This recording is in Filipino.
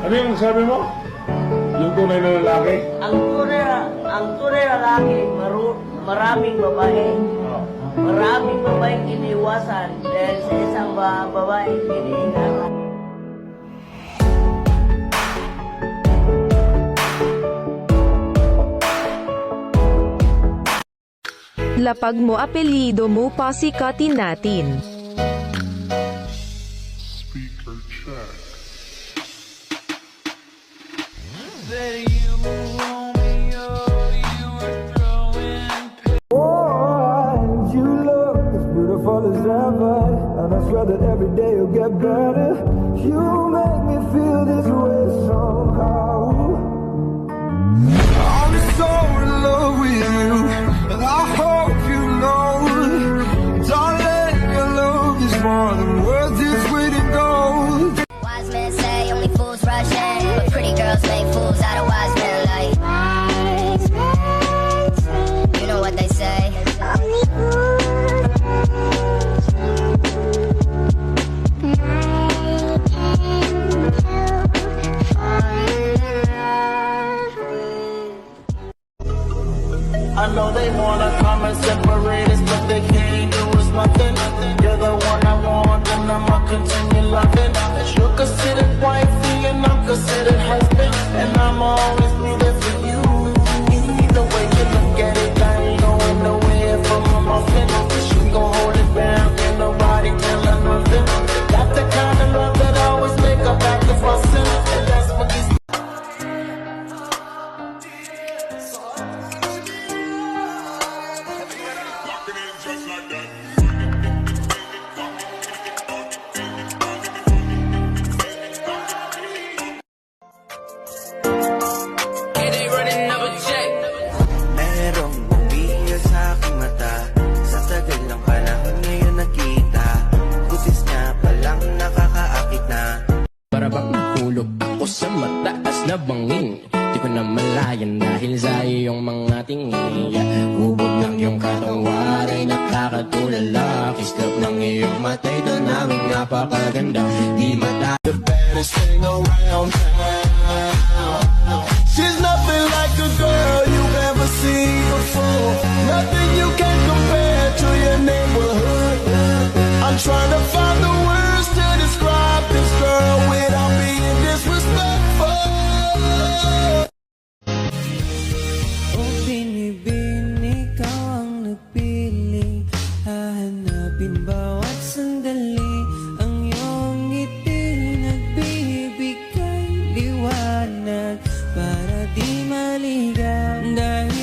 Ano yung sabi mo? Yung tunay na lalaki? Ang tunay na lalaki, maraming babae. Maraming babaeng iniwasan dahil sa isang babaeng iniingatan. Lapag mo apelyido mo pasikatin natin. Speaker check. You look as beautiful as ever, and I swear that every day you'll get better. You make me feel this way somehow. I'm so in love with you, and I hope you know, darling, your love is more than worth its weight in gold. Wise men say only fools rush in, but pretty girls make fools out of wise men. Like, you know what they say. I know they wanna come and separate us, but they can't do us nothing. You're the one I want, and I'ma continue loving. You're considered wifey, and I'm considered husband, and I'ma always be there for you. Either way you look at it, I ain't going nowhere from a muffin. She gon' hold it down, and nobody tell her nothing. Got the kind of love that always make her back to fussing, and that's what these Merong bumihil sa aking mata, sa tagal ng panahon ngayon nakita, butis niya palang nakakaakit na. Para bang hulog ako sa mataas na bangin, di ko na malayan dahil sa iyong mga tingin. Hubog ng iyong katawan ay nakakatulala, kislap ng iyong matay doon namin napakaganda. Di mata The baddest thing around town. She's nothing like a girl you've ever seen before. Nothing you can compare to your neighborhood. I'm trying to find the words to describe this girl without being disrespectful. Oh binibin, ikaw ang nagpili, hahanapin bawat sandali, ang iyong ngiti nagbibigay liwanag para di maligaw. Dahil